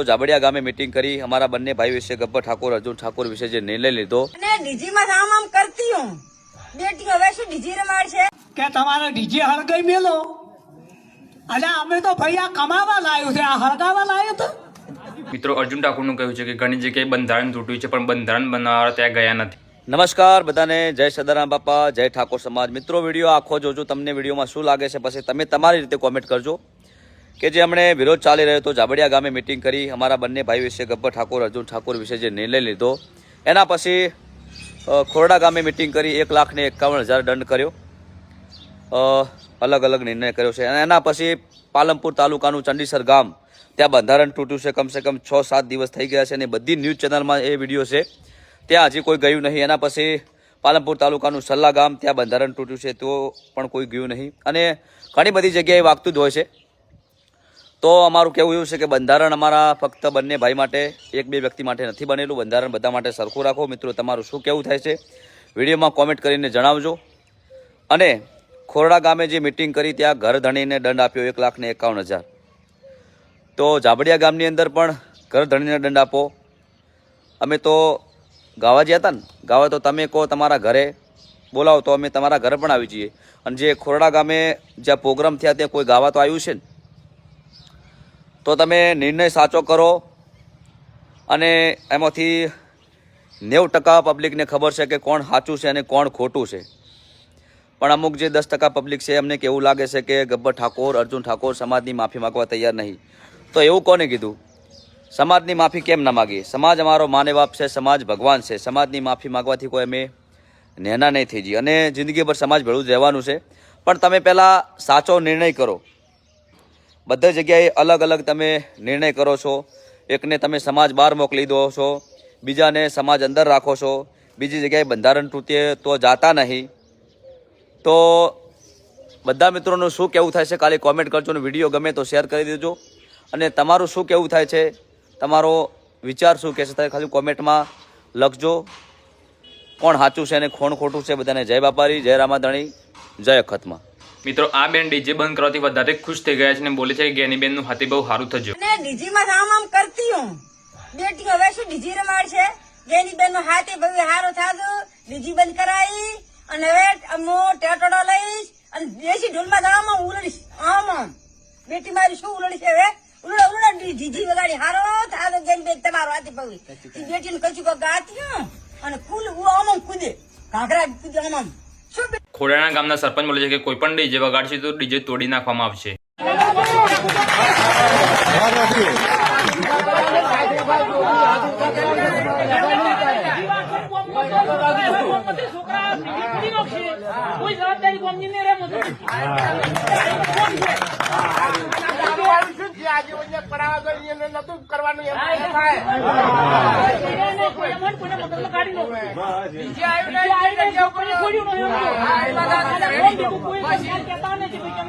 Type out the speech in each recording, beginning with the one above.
तो जाबड़िया गामे मीटिंग करी हमारा बन्ने भाई विषय गब्बर ठाकुर अर्जुन ठाकुर विषय जे निर्णय लीधो डीजी में काम आम करती हूँ बेटी હવે શું ડીજી રમાડ છે કે તમારે ડીજે હળગાઈ મેલો અલ્યા અમે તો ભૈયા કમાવા લાવ્યો છે આ હળગાવા લાવ્યો તો મિત્રો અર્જુન ઠાકુરનું કહ્યું છે કે ઘણી જગ્યાએ બંધારણ તૂટ્યું છે પણ બંધારણ બનાવવા ત્યાં ગયા નથી। नमस्कार बधाने जय सदाराम बापा जय ठाकुर समाज। मित्रों विडियो आखो जोजो तमने विडियो में शू लगे पछी तमे तमारी रीते कॉमेंट करजो कि जे हमने विरोध चाली रह्यो तो जाबड़िया गामे मीटिंग करी हमारा बन्ने भाई विषय गब्बर ठाकुर अर्जुन ठाकुर विषय जे निर्णय लीधो एना पछी खोरडा गामे मीटिंग करी 1,51,000 दंड कर्यो अलग अलग निर्णय कर्यो छे। एना पछी पालमपुर तालुकानुं चंडीसर गाम त्यां बंधारण तूट्युं छे। कम से कम 6-7 दिवस थई गया छे ने बधी न्यूज चेनल में ए विडियो छे त्यां हजी कोई गयुं नहीं। एना पछी पालमपुर तालुकानुं सल्ला गाम त्यां बंधारण तूट्युं छे तो पण कोई गयुं नहीं अने घणी बधी जग्याए वागतुं ज होय छे। तो अमारुं कहेवुं एवुं छे के बंधारण अमारा फक्त बंने भाई माटे एक बे व्यक्ति माटे नथी बनेलुं। बंधारण बधा माटे सरखुं राखो। मित्रों तमारुं शुं कहेवुं थाय छे विडियोमां कॉमेंट करीने जणावजो। अने खोरडा गामे जे मीटिंग करी त्यां घर धणीने दंड आप्यो 1,51,000। तो जाबड़िया गामनी अंदर पण घर धणीने दंड आपो। अमे तो गावा ज्या हता ने गावा तो तमे कहो तमारा घरे बोलाવો तो अमे तमारा घरे पण आवी जईए। अने जे खोरडा गामे ज्यां प्रोग्राम थया त्यां कोई गावा तो आव्युं छे ने तो तमे निर्णय साचो करो। अने एमांथी 90% पब्लिक ने खबर है कि कोण साचुं छे अने कोण खोटुं छे। पण अमुक जे 10% पब्लिक है अमने केवुं लागे छे कि गब्बर ठाकुर अर्जुन ठाकुर समाजनी माफी मांगवा तैयार नहीं। तो एवुं कोने कीधुं? समाजनी माफी केम न मांगी? समाज अमारो माने बाप छे, समाज भगवान छे। समाजनी माफी मांगवाथी कोई अमे नेना नहीं थई जईए अने जिंदगीभर समाज भेळुं ज रहेवानुं छे। पण तमे पहेला साचो निर्णय करो। बधी जग्याए अलग अलग तमे निर्णय करो छो। एकने तमे समाज बहार मोकली दो छो, बीजाने समाज अंदर राखो छो। बीजी जग्याए बंधारण तूटे तो जाता नहीं। तो बधा मित्रों शुं कहेवुं थाय छे खाली कॉमेंट करजो ने विडियो गमे तो शेर करी देजो। अने तमारुं शुं कहेवुं थाय छे तमारो विचार शुं कहे छे खाली कॉमेंट में लखजो। कोण साचुं छे अने कोण खोटुं छे। बधाने जय बापारी जय रामाधणी जय अखतमा। મિત્રો આ બેન ડીજે બંધ કરવાથી વધારે ખુશ થઈ ગયા છે અને બોલે છે કે ગેની બેનનું હાથે બહુ સારું થજો। અને ડીજી માં કામ આમ કરતી હું બેટી હવે શું ડીજી રમાડ છે ગેની બેન નો હાથે બહુ હારો થાજો ડીજી બંધ કરાઈ અને હવે અમો ટેટોડો લઈશ અને દેશી ઢોલ માં દામાં ઉલડીશ આમ બેટી મારી શું ઉલડી છે હવે ઉલડા ઉલડા ડીજી વગાડી હારો થાજો ગેની બેન તમારો હાથે બહુ ઈ બેટી ને કશું કો ગાતી હું અને કુલ આમ કૂદે કાગરા કૂદે આમ ખોડાણા ગામના સરપંચ બોલે છે કે કોઈ પણ ડીજે વગાડશે તો ડીજે તોડી નાખવામાં આવશે। કોઈ જવાબદારી કોમની ને રે મત આજે ઓને પડાવા ગઈ ને નતું કરવાનું એમ થાય કોઈ મન કોને મતલબ કાઢી લો બીજે આવ્યું ને જે ઉપર ખોડ્યું નો આ બધા કોઈ વાત કહેતા નથી કે કેમ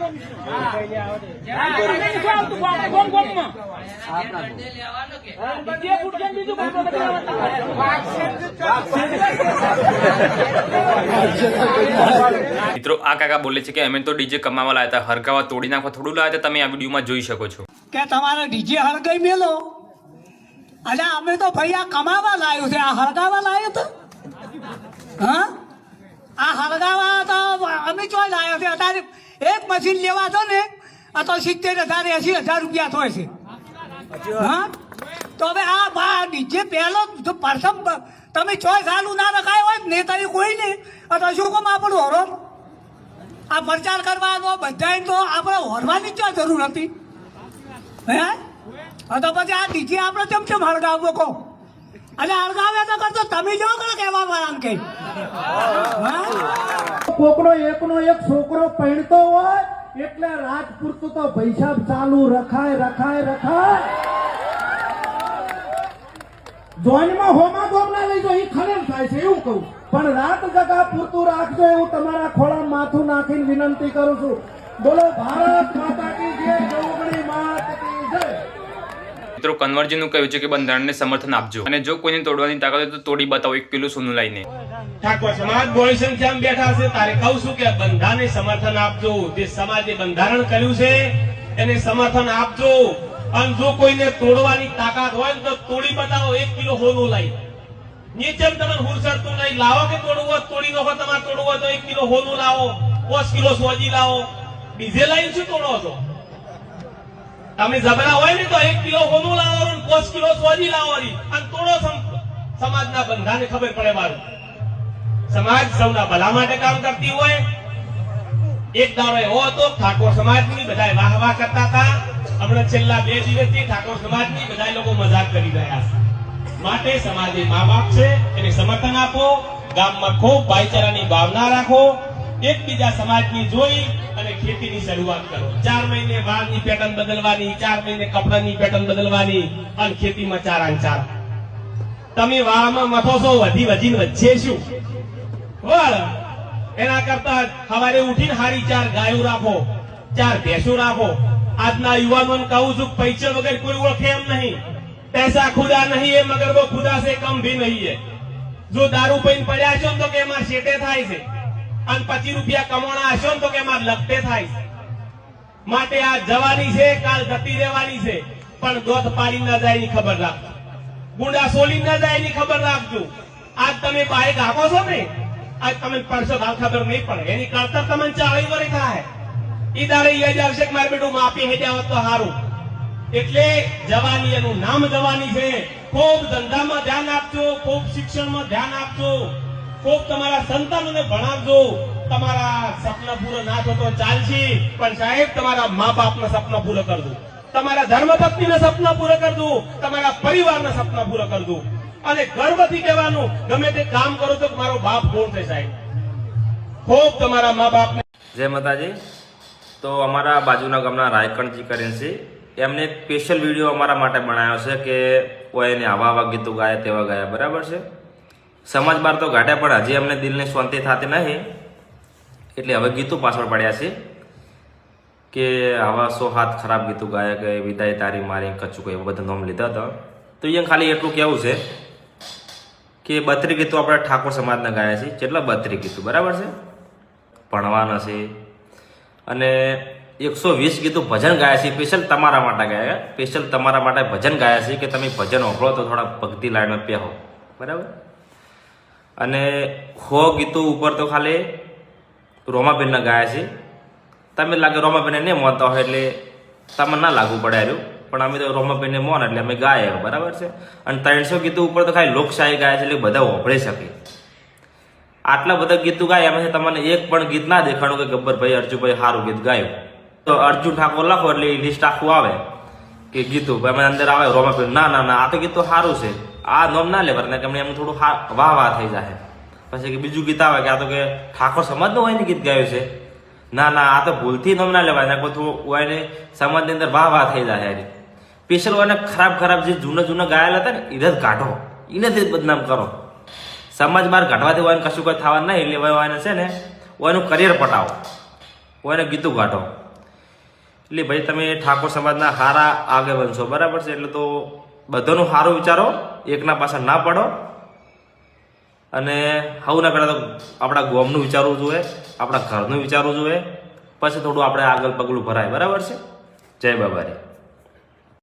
ગોમ ગોમ માં આપણા લેવાનો કે બીજે ફૂટકેન બીજું કામ મિત્રો આ કાકા બોલે છે કે અમે તો ડીજે કમાવા લાયા હતા, હરગાવા તોડી નાખવા થોડું લાયા હતા। તમે આ વિડીયોમાં જોઈ શકો છો કે તમારે ડીજે હળગાઈ મેલો અલ્યા અમે તો ભૈયા કમાવા લાવ્યો છે આ હળગાવા લાવ્યો તો હા આ હળગાવા તો અમે ચોય લાવ્યો છે। અત્યારે એક મશીન લેવા તો ને આ તો 70,000-80,000 રૂપિયા થાય છે હા। તો હવે આ બા ડીજે પહેલો જો પ્રથમ તમે ચોય ચાલુ ના રખાય હોય નેતાએ કોઈ નહીં તો શું કામ આપણું હરો આ પ્રચાર કરવાનો બધાને તો આપણે હોરવાની જ જરૂર હતી હે તો પછી આ ડીજે આપણે કેમ કેમ હળગાવો કહો અને હળગાવે તો કરતો તમે જો કરો કહેવા વાળા કે કોકનો એકનો એક છોકરો પૈણતો હોય એટલે રાત પૂરતું તો પૈસા ચાલુ રખાય જોઈનમાં હોમા ગોમ ના લઈ જો એ ખરેલ થાય છે એવું કહું। પણ રાત જગા પૂરતું રાખજો એવું તમારા ખોળા માથું નાખીને વિનંતી કરું છું। બોલો ભારત માતા કી જય, ગૌગણી માત કી જય। મિત્રો કન્વરજીનું કહ્યું છે કે બંધારણને સમર્થન આપજો અને જો કોઈને તોડવાની તાકાત હોય તો તોડી બતાવો એક પેલું સોનું લઈને। ઠાકોર સમાજ બોળી સંખ્યામાં બેઠા છે તારે કહું છું કે બંધારણને સમર્થન આપજો। જે સમાજે બંધારણ કર્યું છે એને સમર્થન આપજો। અને જો કોઈને તોડવાની તાકાત હોય ને તો તોડી બતાવો, 1 કિલો હોનું લાવી. નીચે તમે હુરસરતું નહીં, લાવો કે તોડવું હોય તોડી નાખો. તમારે તોડવું હોય તો 1 કિલો હોનું લાવો, 5 કિલો સોજી લાવો. ડીઝે લાઈન શું તોડો છો તમે? જબરા હોય ને તો 1 કિલો હોનું લાવો, 5 કિલો સોજી લાવો અને તોડો. સમાજના બંધાને ખબર પડે. મારું સમાજ સૌના ભલા માટે કામ કરતી હોય. એક દાડો એવો હતો, ઠાકોર સમાજની બધા વાહ વાહ કરતા હતા. હમણાં છેલ્લા 2 દિવસથી ઠાકોર સમાજની બધા લોકો મજાક કરી રહ્યા છે. માટે સમાજે મા બાપ છે, એને સમર્થન આપો. ગામમાં ખૂબ ભાઈચારાની ભાવના રાખો. એકબીજા સમાજની જોઈ અને ખેતીની શરૂઆત કરો. 4 મહિને વાળની પેટર્ન બદલવાની, 4 મહિને કપડાની પેટર્ન બદલવાની અને ખેતીમાં 4 આંચાર. તમે વાળમાં મથો છો, વધીને વચ્ચે શું વાળ? એના કરતા સવારે ઉઠીને હારી 4 ગાયો રાખો, 4 ભેંસો રાખો. આજના યુવાનોને કહું છું, પૈસા વગર કોઈ ઓળખે એમ નહીં. પૈસા ખુદા નહીં है, मगर वो खुदा से कम भी नहीं है. जो दारू पीने પડ્યા છો તો કે એમાં શેટે થાય છે, અને 25 રૂપિયા કમાણા હશો તો કે એમાં લગતે થાય છે. માટે આ જવાની છે, કાલ જતી રહેવાની છે. પણ દોત પાડી ન જાય એની ખબર રાખજો, ગુંડા સોલી ન જાય એની ખબર રાખજો. આજ તમે બાઈક હાકો છો ને, આજ તમે પડશો હાલ ખબર નહીં પડે. એની કળતર તમને 40 વર્ષ થાય. ઈ દાડે એ જ આવશે કે મારે બેટું માપી હે જાવ તો સારું. એટલે જવાની, એનું નામ જવાની છે. ખૂબ ધંધામાં ધ્યાન આપજો, ખૂબ શિક્ષણમાં ધ્યાન આપજો, ખૂબ તમારા સંતાનોને ભણાવજો. તમારા સપના પૂરા ના થતો ચાલશે, પણ સાહેબ તમારા મા બાપના સપના પૂરા કરજો, તમારા ધર્મપત્નીના સપના પૂરા કરજો, તમારા પરિવારના સપના પૂરા કરજો. અને ગર્વથી કહેવાનું, ગમે તે કામ કરો તો મારો બાપ કોણ છે સાહેબ. ખૂબ તમારા મા બાપને જય માતાજી. તો અમારા બાજુના ગામના રાયકણજી કરીને છે, એમને એક સ્પેશિયલ વિડીયો અમારા માટે બનાવ્યો છે કે કોઈ એને આવા ગીતો ગાયા તેવા ગાયા, બરાબર છે. સમાજ બાર તો ગાઢ્યા, પણ હજી અમને દિલને શાંતિ થતી નહીં, એટલે હવે ગીતો પાછળ પડ્યા છે કે આવા 100 હાથ ખરાબ ગીતો ગાયા કે વિદાય તારી મારી કચ્છું કોઈ બધા નામ લીધા હતા. તો અહીંયા ખાલી એટલું કહેવું છે કે 32 ગીતો આપણે ઠાકોર સમાજના ગાયા છે. કેટલા 32 ગીતો, બરાબર છે, ભણવાના છે. અને 120 ગીતો ભજન ગાયા છે, સ્પેશિયલ તમારા માટે ગાયા, સ્પેશિયલ તમારા માટે ભજન ગાયા છે કે તમે ભજન ઓભળો તો થોડા ભક્તિ લાઈનમાં પહેરો, બરાબર. અને 100 ગીતો ઉપર તો ખાલી રોમાબેનના ગાયા છે. તમે લાગે રોમાબેનને નહીં માનતા હોય એટલે તમને ના લાગુ પડે આવ્યું, પણ અમે તો રોમાબેનને મોન એટલે અમે ગાય, બરાબર છે. અને 300 ગીતો ઉપર તો ખાલી લોકશાહી ગાયા છે, એટલે બધા ઓભળી શકે. આટલા બધા ગીતો ગાય, એમાંથી તમને એક પણ ગીત ના દેખાણું કે ગબ્બરભાઈ અર્જુભાઈ સારું ગીત ગાયું. તો અર્જુન ઠાકોર લખો એટલે લિસ્ટ આખું આવે કે ગીતો અમે અંદર આવે રોમાબેન, ના ના ના આ તો ગીત તો સારું છે, આ નોમ ના લેવા કે એમ થોડું વાહ વાહ થઈ જાય. પછી કે બીજું ગીત આવે કે આ તો કે ઠાકોર સમાજનું હોય ને ગીત ગાયું છે, ના ના આ તો ભૂલથી નોમ ના લેવાય, કોઈ થોડું હોય ને સમાજની અંદર વાહ વાહ થઈ જાય. સ્પેશિયલ હોય ને ખરાબ જે જૂના ગાયેલા હતા ને એને જ કાઢો, એને જ બદનામ કરો. સમાજ બહાર કાઢવાથી હોય કશું કંઈ થવા નહીં, એટલે હોય છે ને એનું કરિયર પટાવો, હોય ગીતો કાઢો. એટલે ભાઈ તમે ઠાકોર સમાજના સારા આગળ બનશો, બરાબર છે. એટલે તો બધાનું સારું વિચારો, એકના પાછળ ના પડો. અને આવું ના કરતા તો આપણા ગામનું વિચારવું જોઈએ, આપણા ઘરનું વિચારવું જોઈએ, પછી થોડું આપણે આગળ પગલું ભરાય, બરાબર છે. જય બાબારી.